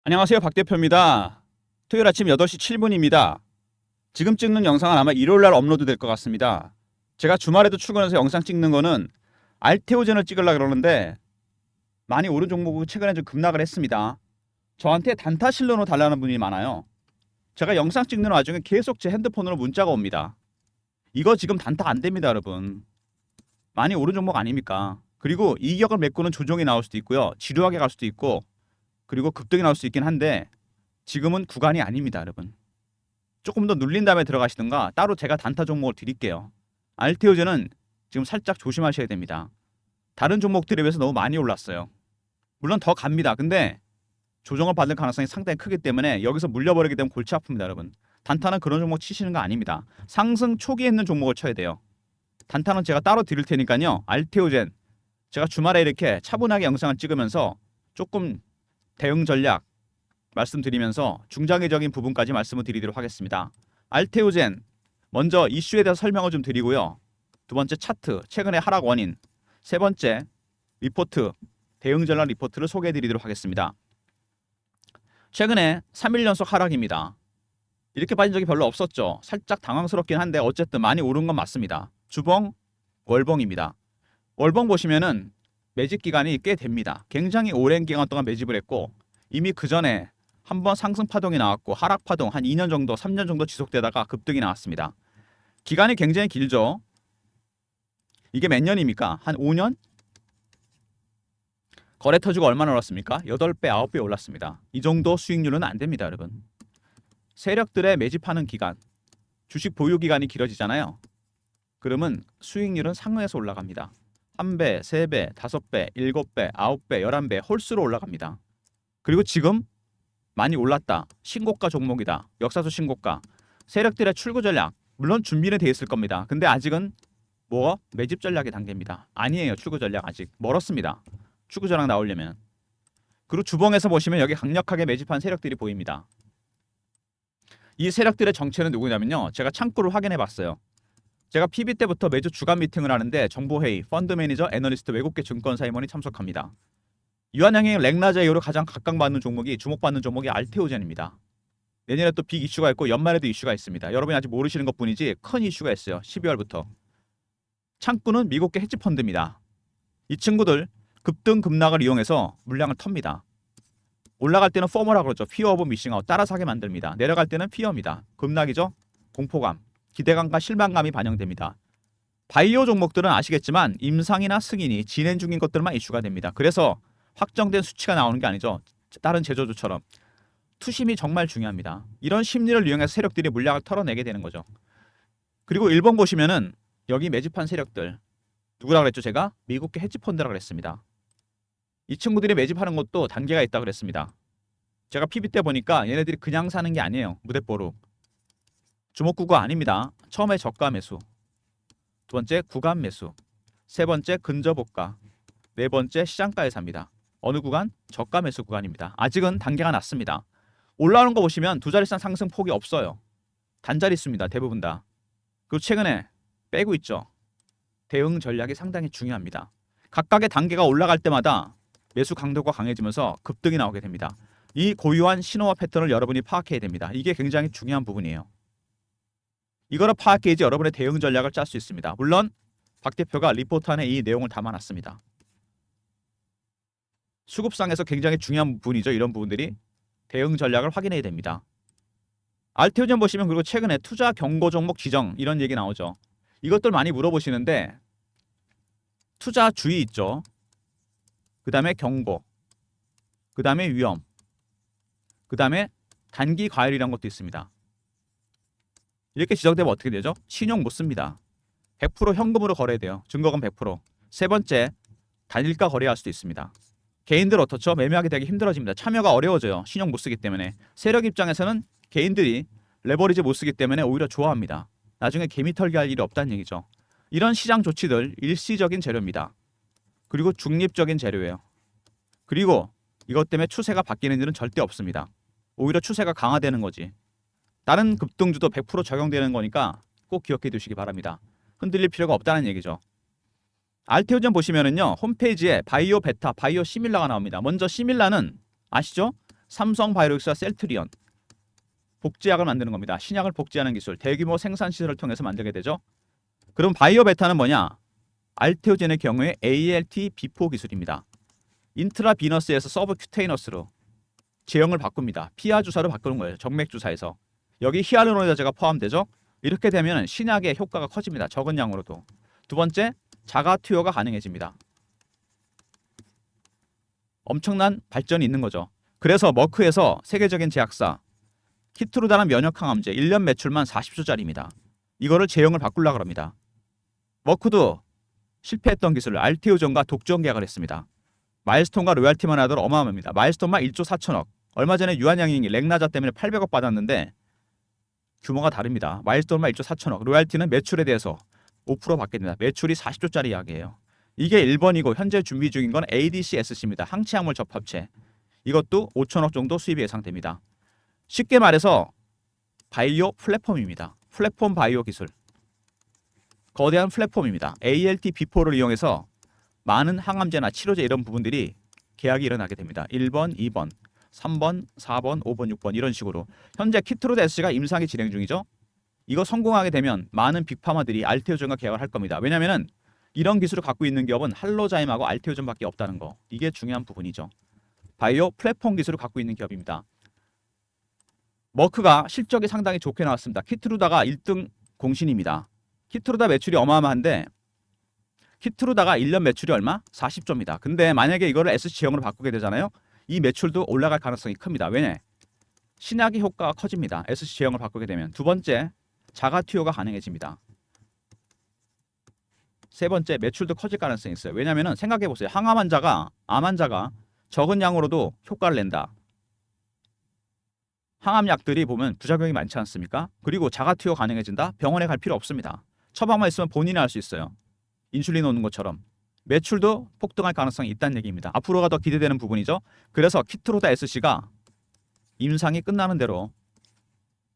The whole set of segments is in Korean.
안녕하세요. 박 대표입니다. 토요일 아침 8시 7분입니다. 지금 찍는 영상은 아마 일요일날 업로드 될 것 같습니다. 제가 주말에도 출근해서 영상 찍는 거는 알테오젠을 찍으려고 그러는데 많이 오른 종목은 최근에 좀 급락을 했습니다. 저한테 단타 실론으로 달라는 분이 많아요. 제가 영상 찍는 와중에 계속 제 핸드폰으로 문자가 옵니다. 이거 지금 단타 안 됩니다, 여러분. 많이 오른 종목 아닙니까? 그리고 이격을 메꾸는 조정이 나올 수도 있고요. 지루하게 갈 수도 있고 그리고 급등이 나올 수 있긴 한데 지금은 구간이 아닙니다, 여러분. 조금 더 눌린 다음에 들어가시든가 따로 제가 단타 종목을 드릴게요. 알테오젠은 지금 살짝 조심하셔야 됩니다. 다른 종목들에 비해서 너무 많이 올랐어요. 물론 더 갑니다. 근데 조정을 받을 가능성이 상당히 크기 때문에 여기서 물려버리게 되면 골치 아픕니다, 여러분. 단타는 그런 종목 치시는 거 아닙니다. 상승 초기에 있는 종목을 쳐야 돼요. 단타는 제가 따로 드릴 테니까요. 알테오젠 제가 주말에 이렇게 차분하게 영상을 찍으면서 조금 대응 전략 말씀드리면서 중장기적인 부분까지 말씀을 드리도록 하겠습니다. 알테오젠 먼저 이슈에 대해서 설명을 좀 드리고요. 두 번째 차트, 최근의 하락 원인, 세 번째 리포트, 대응 전략 리포트를 소개해 드리도록 하겠습니다. 최근에 3일 연속 하락입니다. 이렇게 빠진 적이 별로 없었죠. 살짝 당황스럽긴 한데 어쨌든 많이 오른 건 맞습니다. 주봉, 월봉입니다. 월봉 보시면은 매집 기간이 꽤 됩니다. 굉장히 오랜 기간 동안 매집을 했고 이미 그 전에 한번 상승 파동이 나왔고 하락 파동 한 2년 정도, 3년 정도 지속되다가 급등이 나왔습니다. 기간이 굉장히 길죠. 이게 몇 년입니까? 한 5년? 거래 터지고 얼마나 올랐습니까? 8배, 9배 올랐습니다. 이 정도 수익률은 안 됩니다, 여러분. 세력들의 매집하는 기간, 주식 보유 기간이 길어지잖아요. 그러면 수익률은 상응해서 올라갑니다. 1배, 3배, 5배, 7배, 9배, 11배 홀수로 올라갑니다. 그리고 지금 많이 올랐다. 신고가 종목이다. 역사수 신고가. 세력들의 출구 전략. 물론 준비는 돼 있을 겁니다. 근데 아직은 매집 전략의 단계입니다. 아니에요. 출구 전략 아직 멀었습니다. 출구 전략 나오려면. 그리고 주봉에서 보시면 여기 강력하게 매집한 세력들이 보입니다. 이 세력들의 정체는 누구냐면요. 제가 창구를 확인해 봤어요. 제가 PB 때부터 매주 주간 미팅을 하는데 정보회의, 펀드 매니저, 애널리스트, 외국계 증권사 임원이 참석합니다. 유한양행 랭라자 이후로 가장 각광받는 종목이 주목받는 종목이 알테오젠입니다. 내년에 또 빅 이슈가 있고 연말에도 이슈가 있습니다. 여러분이 아직 모르시는 것뿐이지 큰 이슈가 있어요. 12월부터. 창구는 미국계 헤지 펀드입니다. 이 친구들 급등 급락을 이용해서 물량을 텁니다. 올라갈 때는 포머라 그러죠. 피어 오브 미싱아웃 따라서 하게 만듭니다. 내려갈 때는 피어입니다. 급락이죠. 공포감, 기대감과 실망감이 반영됩니다. 바이오 종목들은 아시겠지만 임상이나 승인이 진행 중인 것들만 이슈가 됩니다. 그래서 확정된 수치가 나오는 게 아니죠. 다른 제조주처럼. 투심이 정말 중요합니다. 이런 심리를 이용해서 세력들이 물량을 털어내게 되는 거죠. 그리고 1번 보시면은 여기 매집한 세력들 누구라 그랬죠? 제가 미국계 헤지펀드라 그랬습니다. 이 친구들이 매집하는 것도 단계가 있다 그랬습니다. 제가 PB 때 보니까 얘네들이 그냥 사는 게 아니에요. 무대뽀로. 주목구가 아닙니다. 처음에 저가 매수, 두 번째 구간 매수, 세 번째 근저보가, 네 번째 시장가에 삽니다. 어느 구간? 저가 매수 구간입니다. 아직은 단계가 낮습니다. 올라오는 거 보시면 두 자릿수 상승 폭이 없어요. 단자릿수입니다. 대부분 다. 그리고 최근에 빼고 있죠. 대응 전략이 상당히 중요합니다. 각각의 단계가 올라갈 때마다 매수 강도가 강해지면서 급등이 나오게 됩니다. 이 고유한 신호와 패턴을 여러분이 파악해야 됩니다. 이게 굉장히 중요한 부분이에요. 이거를 파악해야지 여러분의 대응 전략을 짤 수 있습니다. 물론 박 대표가 리포트 안에 이 내용을 담아놨습니다. 수급상에서 굉장히 중요한 부분이죠. 이런 부분들이 대응 전략을 확인해야 됩니다. 알테오젠 보시면 그리고 최근에 투자 경고 종목 지정 이런 얘기 나오죠. 이것들 많이 물어보시는데 투자 주의 있죠. 그 다음에 경고, 그 다음에 위험, 그 다음에 단기 과열이라는 것도 있습니다. 이렇게 지정되면 어떻게 되죠? 신용 못 씁니다. 100% 현금으로 거래돼요. 증거금 100%. 세 번째, 단일가 거래할 수도 있습니다. 개인들 어떻죠? 매매하게 되기 힘들어집니다. 참여가 어려워져요. 신용 못 쓰기 때문에. 세력 입장에서는 개인들이 레버리지 못 쓰기 때문에 오히려 좋아합니다. 나중에 개미 털기 할 일이 없다는 얘기죠. 이런 시장 조치들 일시적인 재료입니다. 그리고 중립적인 재료예요. 그리고 이것 때문에 추세가 바뀌는 일은 절대 없습니다. 오히려 추세가 강화되는 거지. 다른 급등주도 100% 적용되는 거니까 꼭 기억해 두시기 바랍니다. 흔들릴 필요가 없다는 얘기죠. 알테오젠 보시면은요 홈페이지에 바이오 베타, 바이오 시밀라가 나옵니다. 먼저 시밀라는 아시죠? 삼성바이오로직스와 셀트리온 복제약을 만드는 겁니다. 신약을 복제하는 기술, 대규모 생산 시설을 통해서 만들게 되죠. 그럼 바이오베타는 뭐냐? 알테오젠의 경우에 ALT-B4 기술입니다. 인트라비너스에서 서브큐테이너스로 제형을 바꿉니다. 피하 주사로 바꾸는 거예요. 정맥 주사에서. 여기 히알루로니다제가 포함되죠. 이렇게 되면 신약의 효과가 커집니다. 적은 양으로도. 두 번째, 자가 투여가 가능해집니다. 엄청난 발전이 있는 거죠. 그래서 머크에서 세계적인 제약사 키트루다는 면역항암제 1년 매출만 40조짜리입니다. 이거를 제형을 바꾸려고 합니다. 머크도 실패했던 기술을 알테오전과 독점 계약을 했습니다. 마일스톤과 로얄티만 하더라도 어마어마합니다. 마일스톤만 1조 4천억. 얼마 전에 유한양이 렉나자 때문에 800억 받았는데 규모가 다릅니다. 마일스톤만 1조 4천억. 로얄티는 매출에 대해서 5% 받게 됩니다. 매출이 40조짜리 이야기예요. 이게 1번이고 현재 준비 중인 건 ADC-SC입니다. 항체약물 접합체. 이것도 5천억 정도 수입이 예상됩니다. 쉽게 말해서 바이오 플랫폼입니다. 플랫폼 바이오 기술. 거대한 플랫폼입니다. ALT-B4를 이용해서 많은 항암제나 치료제 이런 부분들이 계약이 일어나게 됩니다. 1번, 2번, 3번, 4번, 5번, 6번 이런 식으로. 현재 키트루다 SC가 임상이 진행 중이죠. 이거 성공하게 되면 많은 빅파마들이 알테오전과 계약을 할 겁니다. 왜냐하면 이런 기술을 갖고 있는 기업은 할로자임하고 알테오전밖에 없다는 거. 이게 중요한 부분이죠. 바이오 플랫폼 기술을 갖고 있는 기업입니다. 머크가 실적이 상당히 좋게 나왔습니다. 키트루다가 1등 공신입니다. 키트루다 매출이 어마어마한데 키트루다가 1년 매출이 얼마? 40조입니다. 근데 만약에 이거를 SC형으로 바꾸게 되잖아요. 이 매출도 올라갈 가능성이 큽니다. 왜냐? 신약의 효과가 커집니다. SC형을 바꾸게 되면. 두 번째, 자가 투여가 가능해집니다. 세 번째, 매출도 커질 가능성이 있어요. 왜냐하면 생각해보세요. 항암 환자가, 암 환자가 적은 양으로도 효과를 낸다. 항암약들이 보면 부작용이 많지 않습니까? 그리고 자가 투여 가능해진다? 병원에 갈 필요 없습니다. 처방만 있으면 본인이 할 수 있어요. 인슐린 오는 것처럼. 매출도 폭등할 가능성이 있다는 얘기입니다. 앞으로가 더 기대되는 부분이죠. 그래서 키트루다 SC가 임상이 끝나는 대로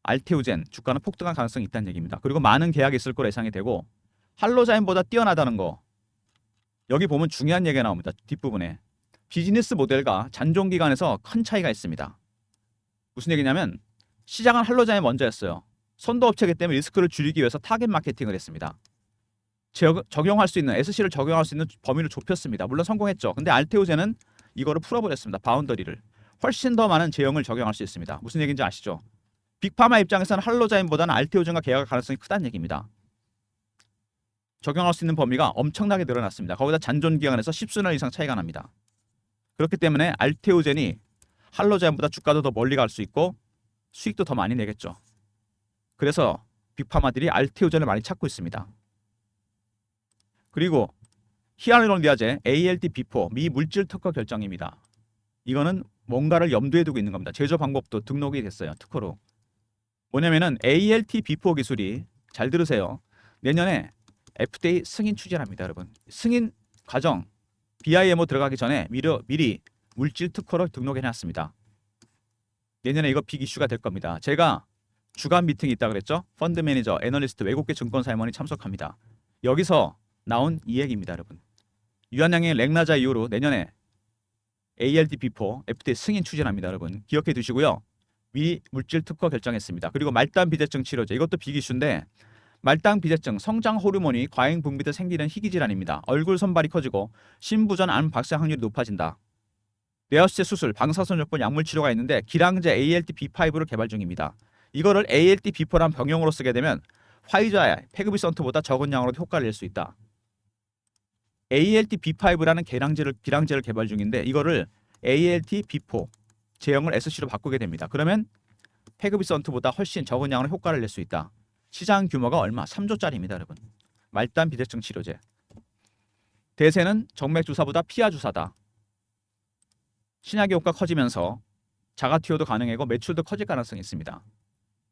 알테오젠 주가는 폭등할 가능성이 있다는 얘기입니다. 그리고 많은 계약이 있을 거로 예상이 되고 할로자임보다 뛰어나다는 거. 여기 보면 중요한 얘기가 나옵니다. 뒷부분에. 비즈니스 모델과 잔존기간에서 큰 차이가 있습니다. 무슨 얘기냐면 시장은 할로자임이 먼저였어요. 선도업체이기 때문에 리스크를 줄이기 위해서 타겟 마케팅을 했습니다. 적용할 수 있는 SC를 적용할 수 있는 범위를 좁혔습니다. 물론 성공했죠. 근데 알테오젠은 이거를 풀어버렸습니다. 바운더리를. 훨씬 더 많은 제형을 적용할 수 있습니다. 무슨 얘기인지 아시죠? 빅파마 입장에서는 할로자임보다는 알테오젠과 계약할 가능성이 크다는 얘기입니다. 적용할 수 있는 범위가 엄청나게 늘어났습니다. 거기다 잔존 기간에서 10수년 이상 차이가 납니다. 그렇기 때문에 알테오젠이 할로자임보다 주가도 더 멀리 갈 수 있고 수익도 더 많이 내겠죠. 그래서 빅파마들이 알테오젠을 많이 찾고 있습니다. 그리고 히알루론니다제 ALT-B4 미 물질 특허 결정입니다. 이거는 뭔가를 염두에 두고 있는 겁니다. 제조 방법도 등록이 됐어요. 특허로. 뭐냐면은 ALT-B4 기술이 잘 들으세요. 내년에 FDA 승인 추진합니다, 여러분. 승인 과정 BIMO 들어가기 전에 미리 물질 특허로 등록해 놨습니다. 내년에 이거 빅 이슈가 될 겁니다. 제가 주간 미팅이 있다 그랬죠? 펀드 매니저, 애널리스트, 외국계 증권사 임원이 참석합니다. 여기서 나온 이 얘기입니다, 여러분. 유한양의 렉나자 이후로 내년에 ALT-B4 FDA 승인 추진합니다, 여러분. 기억해 두시고요. 미 물질 특허 결정했습니다. 그리고 말단 비대증 치료제 이것도 빅 이슈인데 말단 비대증 성장 호르몬이 과잉 분비돼 생기는 희귀 질환입니다. 얼굴 손발이 커지고 신부전 암 발생 확률이 높아진다. 뇌하수체 수술, 방사선요법 약물 치료가 있는데 기량제 ALT-B5를 개발 중입니다. 이거를 ALT-B4란 병용으로 쓰게 되면 화이자의 페그비선트보다 적은 양으로도 효과를 낼 수 있다. ALT-B5라는 기량제를 개발 중인데 이거를 ALT-B4 제형을 SC로 바꾸게 됩니다. 그러면 페그비선트보다 훨씬 적은 양으로 효과를 낼 수 있다. 시장 규모가 얼마? 3조짜리입니다, 여러분. 말단 비대증 치료제. 대세는 정맥 주사보다 피하 주사다. 신약의 효과 커지면서 자가 투여도 가능하고 매출도 커질 가능성이 있습니다.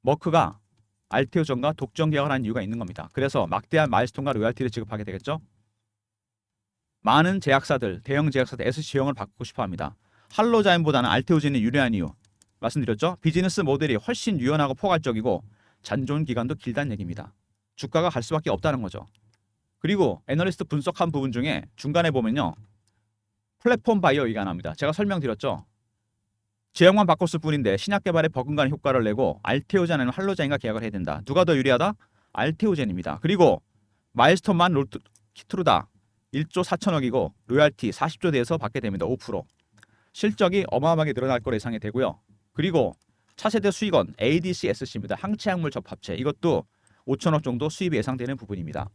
머크가 알테오전과 독점 계약을 한 이유가 있는 겁니다. 그래서 막대한 마일스톤과 로얄티를 지급하게 되겠죠. 많은 제약사들, 대형 제약사들 SC형을 바꾸고 싶어합니다. 할로자임보다는 알테오젠이 유리한 이유 말씀드렸죠. 비즈니스 모델이 훨씬 유연하고 포괄적이고 잔존 기간도 길다는 얘기입니다. 주가가 갈 수밖에 없다는 거죠. 그리고 애널리스트 분석한 부분 중에 중간에 보면요. 플랫폼 바이오 얘기가 나옵니다. 제가 설명드렸죠. 제형만 바꿨을 뿐인데 신약 개발에 버금가는 효과를 내고 알테오젠 아니면 할로젠과 계약을 해야 된다. 누가 더 유리하다? 알테오젠입니다. 그리고 마일스톤만 키트루다 1조 4천억이고 로열티 40조 대에서 받게 됩니다. 5%. 실적이 어마어마하게 늘어날 거로 예상이 되고요. 그리고 차세대 수익원 ADC-SC입니다. 항체약물 접합체. 이것도 5천억 정도 수입이 예상되는 부분입니다.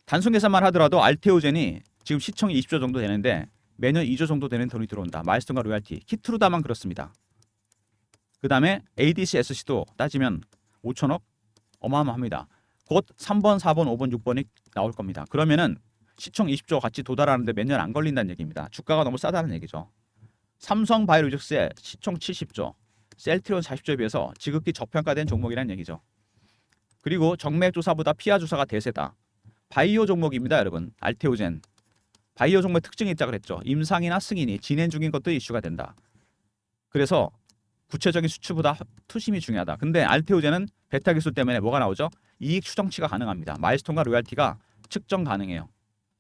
단순 계산만 하더라도 알테오젠이 지금 시총이 20조 정도 되는데 매년 2조 정도 되는 돈이 들어온다. 마일스톤과 로열티. 키트루다만 그렇습니다. 그 다음에 ADC-SC도 따지면 5천억 어마어마합니다. 곧 3번, 4번, 5번, 6번이 나올 겁니다. 그러면은 시총 20조 같이 도달하는데 몇 년 안 걸린다는 얘기입니다. 주가가 너무 싸다는 얘기죠. 삼성 바이오로직스의 시총 70조, 셀트리온 40조에 비해서 지극히 저평가된 종목이라는 얘기죠. 그리고 정맥 조사보다 피하 조사가 대세다. 바이오 종목입니다, 여러분. 알테오젠. 바이오 종목의 특징이 있다고 그랬죠. 임상이나 승인이 진행 중인 것도 이슈가 된다. 그래서 구체적인 수치보다 투심이 중요하다. 근데 알테오젠은 베타 기술 때문에 뭐가 나오죠? 이익 추정치가 가능합니다. 마일스톤과 로열티가 측정 가능해요.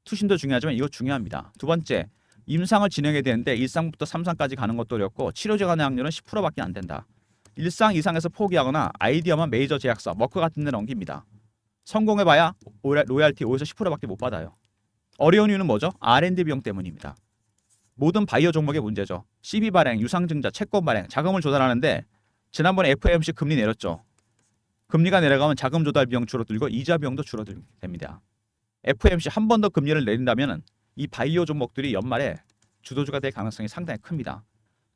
투심도 중요하지만 이거 중요합니다. 두 번째, 임상을 진행해야 되는데 1상부터 3상까지 가는 것도 어렵고 치료제 가능 확률은 10%밖에 안 된다. 1상 이상에서 포기하거나 아이디어만 메이저 제약사, 머크 같은 데 넘깁니다. 성공해봐야 로열티 5에서 10%밖에 못 받아요. 어려운 이유는 뭐죠? R&D 비용 때문입니다. 모든 바이오 종목의 문제죠. CB 발행, 유상증자, 채권 발행, 자금을 조달하는데 지난번에 FOMC 금리 내렸죠. 금리가 내려가면 자금 조달 비용 줄어들고 이자 비용도 줄어들게 됩니다. FOMC 한 번 더 금리를 내린다면 이 바이오 종목들이 연말에 주도주가 될 가능성이 상당히 큽니다.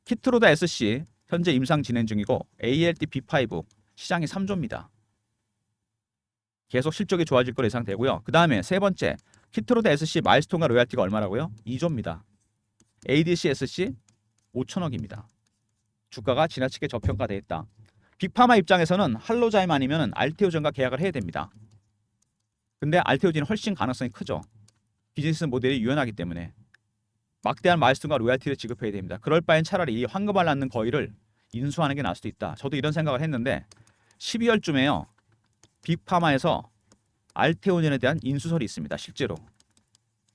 키트로다 SC 현재 임상 진행 중이고 ALT B5 시장이 3조입니다. 계속 실적이 좋아질 거로 예상되고요. 그 다음에 세 번째, 키트로다 SC 마일스톤과 로열티가 얼마라고요? 2조입니다. ADC SC 5천억입니다. 주가가 지나치게 저평가되어 있다. 빅파마 입장에서는 할로자임 아니면 알테오젠과 계약을 해야 됩니다. 근데 알테오젠이 훨씬 가능성이 크죠. 비즈니스 모델이 유연하기 때문에 막대한 마일스톤과 로열티를 지급해야 됩니다. 그럴 바엔 차라리 이 황금알 낳는 거위를 인수하는 게 나을 수도 있다. 저도 이런 생각을 했는데 12월쯤에요. 빅파마에서 알테오젠에 대한 인수설이 있습니다. 실제로.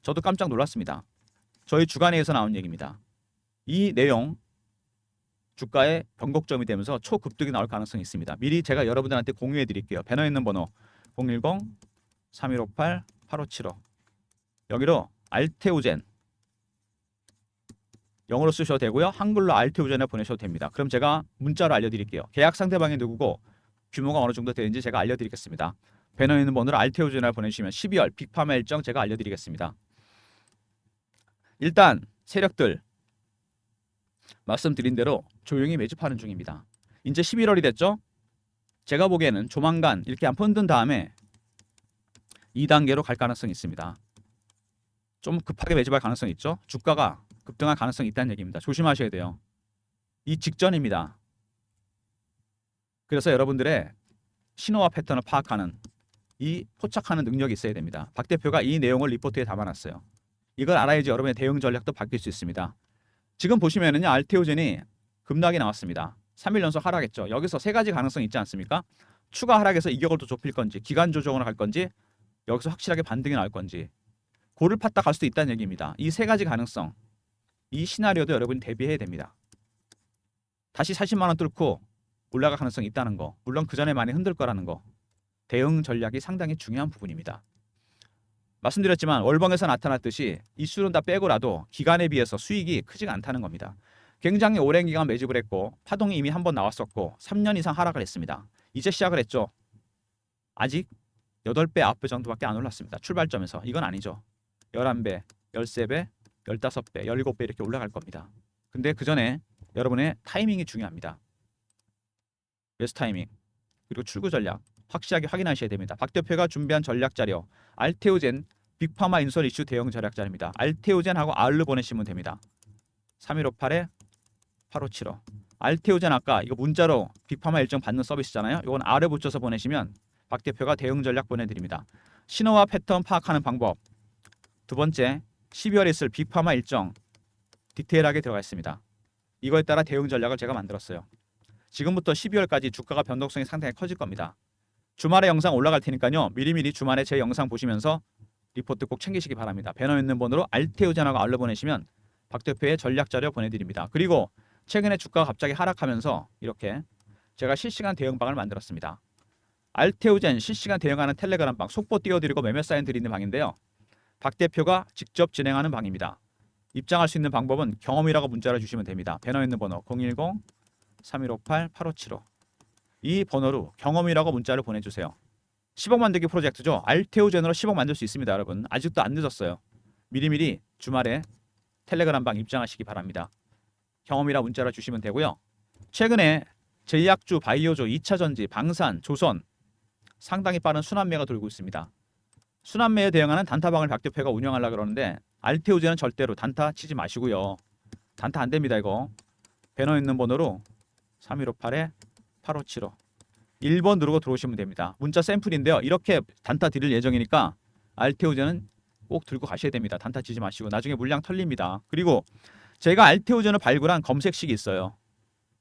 저도 깜짝 놀랐습니다. 저희 주간회에서 나온 얘기입니다. 이 내용 주가의 변곡점이 되면서 초급등이 나올 가능성이 있습니다. 미리 제가 여러분들한테 공유해 드릴게요. 배너에 있는 번호 010-3158-8575 여기로 알테오젠 영어로 쓰셔도 되고요. 한글로 알테오젠을 보내셔도 됩니다. 그럼 제가 문자로 알려드릴게요. 계약 상대방이 누구고 규모가 어느 정도 되는지 제가 알려드리겠습니다. 배너에 있는 번호로 알테오젠을 보내주시면 12월 빅파마 일정 제가 알려드리겠습니다. 일단 세력들 말씀드린 대로 조용히 매집하는 중입니다. 이제 11월이 됐죠? 제가 보기에는 조만간 이렇게 한 푼 든 다음에 2단계로 갈 가능성이 있습니다. 좀 급하게 매집할 가능성이 있죠? 주가가 급등할 가능성이 있다는 얘기입니다. 조심하셔야 돼요. 이 직전입니다. 그래서 여러분들의 신호와 패턴을 파악하는 이 포착하는 능력이 있어야 됩니다. 박 대표가 이 내용을 리포트에 담아놨어요. 이걸 알아야지 여러분의 대응 전략도 바뀔 수 있습니다. 지금 보시면은요, 알테오젠이 급락이 나왔습니다. 3일 연속 하락했죠. 여기서 세 가지 가능성이 있지 않습니까? 추가 하락에서 이격을 더 좁힐 건지, 기간 조정을 할 건지, 여기서 확실하게 반등이 나올 건지, 고를 팠다 갈 수도 있다는 얘기입니다. 이 세 가지 가능성, 이 시나리오도 여러분이 대비해야 됩니다. 다시 40만 원 뚫고 올라갈 가능성이 있다는 거, 물론 그 전에 많이 흔들 거라는 거, 대응 전략이 상당히 중요한 부분입니다. 말씀드렸지만 월봉에서 나타났듯이 이슈는 다 빼고라도 기간에 비해서 수익이 크지가 않다는 겁니다. 굉장히 오랜 기간 매집을 했고 파동이 이미 한번 나왔었고 3년 이상 하락을 했습니다. 이제 시작을 했죠. 아직 8배, 9배 정도밖에 안 올랐습니다. 출발점에서. 이건 아니죠. 11배, 13배, 15배, 17배 이렇게 올라갈 겁니다. 근데 그 전에 여러분의 타이밍이 중요합니다. 매수 타이밍, 그리고 출구 전략 확실하게 확인하셔야 됩니다. 박 대표가 준비한 전략 자료, 알테오젠 빅파마 인수설 이슈 대응 전략 자료입니다. 알테오젠하고 R로 보내시면 됩니다. 3158-8575 알테오젠 아까 이거 문자로 빅파마 일정 받는 서비스잖아요. 이건 R에 붙여서 보내시면 박 대표가 대응 전략 보내드립니다. 신호와 패턴 파악하는 방법. 두 번째, 12월에 있을 빅파마 일정 디테일하게 들어가 있습니다. 이거에 따라 대응 전략을 제가 만들었어요. 지금부터 12월까지 주가가 변동성이 상당히 커질 겁니다. 주말에 영상 올라갈 테니까요. 미리미리 주말에 제 영상 보시면서 리포트 꼭 챙기시기 바랍니다. 배너에 있는 번호로 알테오젠하고 R로 보내시면 박 대표의 전략 자료 보내드립니다. 그리고 최근에 주가가 갑자기 하락하면서 이렇게 제가 실시간 대응방을 만들었습니다. 알테오젠 실시간 대응하는 텔레그램 방 속보 띄워드리고 매매 사인 드리는 방인데요. 박 대표가 직접 진행하는 방입니다. 입장할 수 있는 방법은 경험이라고 문자를 주시면 됩니다. 배너 있는 번호 010-3158-8575 이 번호로 경험이라고 문자를 보내주세요. 10억 만들기 프로젝트죠. 알테오젠으로 10억 만들 수 있습니다. 여러분 아직도 안 늦었어요. 미리미리 주말에 텔레그램 방 입장하시기 바랍니다. 경험이라 문자를 주시면 되고요. 최근에 제약주, 바이오조, 2차전지, 방산, 조선 상당히 빠른 순환매가 돌고 있습니다. 순환매에 대응하는 단타방을 박 대표가 운영하려고 그러는데 알테오젠은 절대로 단타 치지 마시고요. 단타 안 됩니다. 이거 배너 있는 번호로 3158-8575 1번 누르고 들어오시면 됩니다. 문자 샘플인데요. 이렇게 단타 드릴 예정이니까 알테오젠은 꼭 들고 가셔야 됩니다. 단타 치지 마시고 나중에 물량 털립니다. 그리고 제가 알테오젠을 발굴한 검색식이 있어요.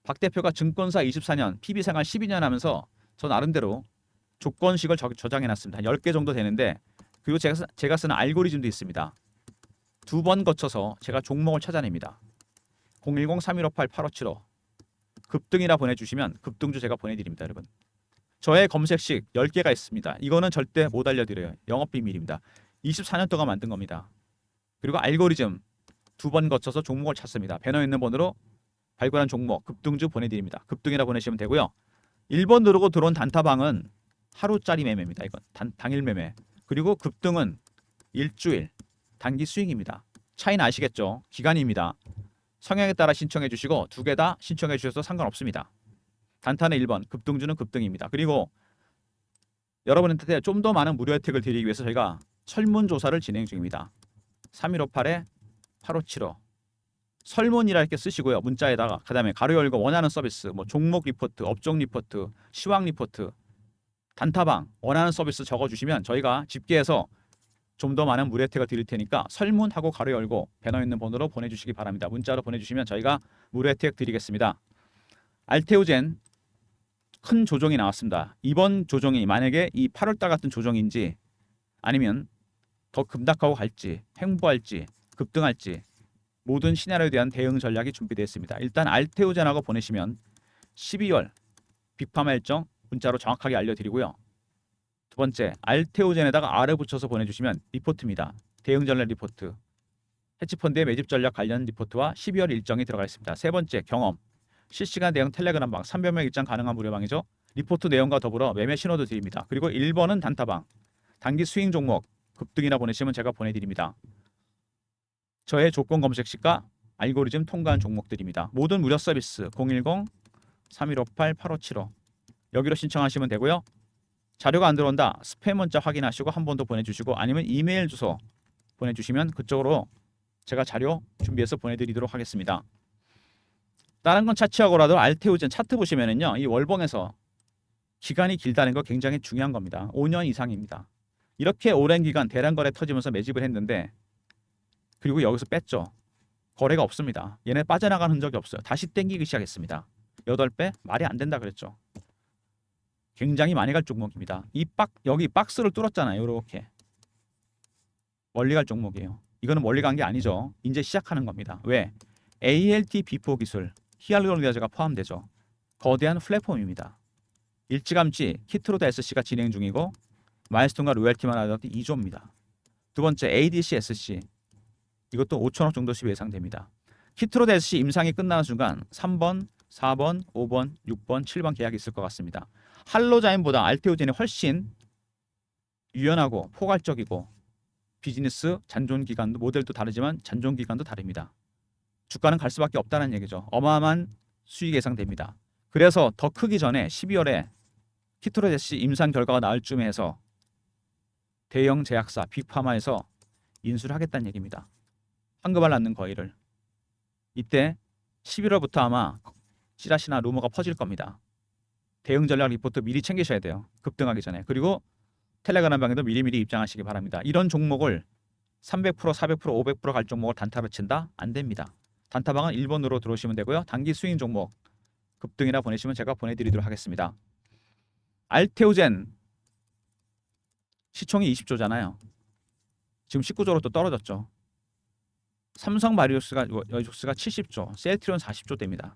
박 대표가 증권사 24년, PB생활 12년 하면서 저 나름대로 조건식을 저장해놨습니다. 한 10개 정도 되는데 그리고 제가 쓰는 알고리즘도 있습니다. 2번 거쳐서 제가 종목을 찾아냅니다. 010-3158-8575 급등이라 보내주시면 급등주 제가 보내드립니다. 여러분 저의 검색식 10개가 있습니다. 이거는 절대 못 알려드려요. 영업비밀입니다. 24년 동안 만든 겁니다. 그리고 알고리즘 2번 거쳐서 종목을 찾습니다. 배너 있는 번호로 발굴한 종목 급등주 보내드립니다. 급등이라 보내시면 되고요. 1번 누르고 들어온 단타방은 하루짜리 매매입니다. 이건 당일 매매. 그리고 급등은 일주일 단기 수익입니다. 차이는 아시겠죠? 기간입니다. 성향에 따라 신청해 주시고 2개 다 신청해 주셔도 상관없습니다. 단타는 1번, 급등주는 급등입니다. 그리고 여러분한테 좀 더 많은 무료 혜택을 드리기 위해서 저희가 설문조사를 진행 중입니다. 3158-8575 설문이라 이렇게 쓰시고요. 문자에다가 그다음에 가로 열고 원하는 서비스 뭐 종목 리포트, 업종 리포트, 시황 리포트, 단타방 원하는 서비스 적어주시면 저희가 집계해서 좀 더 많은 무료 혜택을 드릴 테니까 설문하고 가로 열고 배너 있는 번호로 보내주시기 바랍니다. 문자로 보내주시면 저희가 무료 혜택 드리겠습니다. 알테오젠 큰 조정이 나왔습니다. 이번 조정이 만약에 이 8월달 같은 조정인지 아니면 더 급락하고 갈지 횡보할지 급등할지 모든 시나리오에 대한 대응 전략이 준비되어 있습니다. 일단 알테오젠하고 보내시면 12월 빅파마 일정 문자로 정확하게 알려드리고요. 두 번째 알테오젠에다가 R을 붙여서 보내주시면 리포트입니다. 대응 전략 리포트 헤지펀드의 매집 전략 관련 리포트와 12월 일정이 들어가 있습니다. 세 번째 경험 실시간 대응 텔레그램방 300명 입장 가능한 무료방이죠. 리포트 내용과 더불어 매매 신호도 드립니다. 그리고 1번은 단타방 단기 스윙 종목 급등이나 보내시면 제가 보내드립니다. 저의 조건 검색식과 알고리즘 통과한 종목들입니다. 모든 무료 서비스 010-3158-8575 여기로 신청하시면 되고요. 자료가 안 들어온다 스팸 문자 확인하시고 한 번 더 보내주시고 아니면 이메일 주소 보내주시면 그쪽으로 제가 자료 준비해서 보내드리도록 하겠습니다. 다른 건 차치하고라도 알테오젠 차트 보시면은요 이 월봉에서 기간이 길다는 거 굉장히 중요한 겁니다. 5년 이상입니다. 이렇게 오랜 기간 대량 거래 터지면서 매집을 했는데 그리고 여기서 뺐죠. 거래가 없습니다. 얘네 빠져나간 흔적이 없어요. 다시 땡기기 시작했습니다. 8배 말이 안 된다 그랬죠. 굉장히 많이 갈 종목입니다. 여기 박스를 뚫었잖아요. 이렇게 멀리 갈 종목이에요. 이거는 멀리 간 게 아니죠. 이제 시작하는 겁니다. 왜? ALT 비포 기술 히알루론리아제가 포함되죠. 거대한 플랫폼입니다. 일찌감치 키트로드 SC가 진행 중이고 마일스톤과 로열티만 하더라도 2조입니다. 두 번째 ADC SC 이것도 5천억 정도 수입 예상됩니다. 키트로드 SC 임상이 끝나는 순간 3번, 4번, 5번, 6번, 7번 계약이 있을 것 같습니다. 할로자인보다 알테오젠이 훨씬 유연하고 포괄적이고 비즈니스 잔존 기간도 모델도 다르지만 잔존 기간도 다릅니다. 주가는 갈 수밖에 없다는 얘기죠. 어마어마한 수익 예상됩니다. 그래서 더 크기 전에 12월에 키트로드 SC 임상 결과가 나올 쯤에 해서 대형 제약사 빅파마에서 인수를 하겠다는 얘기입니다. 황금알 낳는 거위를. 이때 11월부터 아마 찌라시나 루머가 퍼질 겁니다. 대응 전략 리포트 미리 챙기셔야 돼요. 급등하기 전에. 그리고 텔레그램 방에도 미리미리 입장하시기 바랍니다. 이런 종목을 300%, 400%, 500%갈 종목을 단타로 친다? 안 됩니다. 단타방은 1번으로 들어오시면 되고요. 단기 스윙 종목 급등이나 보내시면 제가 보내드리도록 하겠습니다. 알테오젠 시총이 20조잖아요. 지금 19조로 또 떨어졌죠. 삼성 바이오로직스가 70조, 셀트리온 40조 됩니다.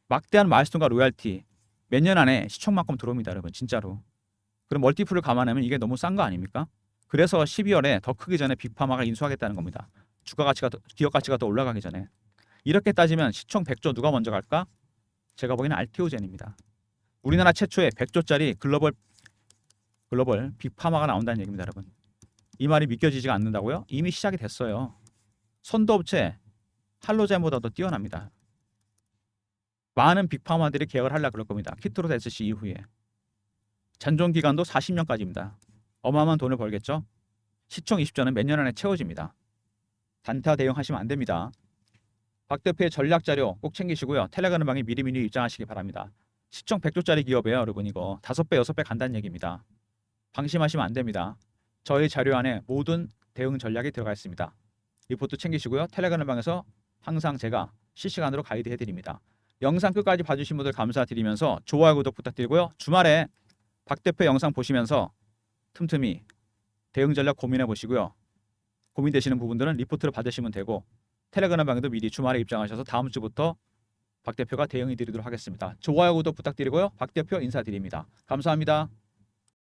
막대한 마일스톤과 로얄티 몇 년 안에 시총만큼 들어옵니다, 여러분. 진짜로. 그럼 멀티플을 감안하면 이게 너무 싼 거 아닙니까? 그래서 12월에 더 크기 전에 빅파마가 인수하겠다는 겁니다. 기업 가치가 더 올라가기 전에. 이렇게 따지면 시총 100조 누가 먼저 갈까? 제가 보기에는 알테오젠입니다. 우리나라 최초의 100조짜리 글로벌 빅파마가 나온다는 얘기입니다, 여러분. 이 말이 믿겨지지가 않는다고요? 이미 시작이 됐어요. 선도업체 할로젠보다도 뛰어납니다. 많은 빅파마들이 계약을 하려고 그럴 겁니다. 키트로스 SC 이후에. 잔존 기간도 40년까지입니다. 어마어마한 돈을 벌겠죠? 시총 20조는 몇 년 안에 채워집니다. 단타 대응하시면 안 됩니다. 박 대표의 전략 자료 꼭 챙기시고요. 텔레그램방에 미리미리 입장하시기 바랍니다. 시총 100조짜리 기업이에요, 여러분. 이거 5배, 6배 간다는 얘기입니다. 방심하시면 안 됩니다. 저희 자료 안에 모든 대응 전략이 들어가 있습니다. 리포트 챙기시고요. 텔레그램방에서 항상 제가 실시간으로 가이드 해드립니다. 영상 끝까지 봐주신 분들 감사드리면서 좋아요, 구독 부탁드리고요. 주말에 박 대표 영상 보시면서 틈틈이 대응 전략 고민해 보시고요. 고민되시는 부분들은 리포트를 받으시면 되고 텔레그램방에도 미리 주말에 입장하셔서 다음 주부터 박 대표가 대응해 드리도록 하겠습니다. 좋아요, 구독 부탁드리고요. 박 대표 인사드립니다. 감사합니다.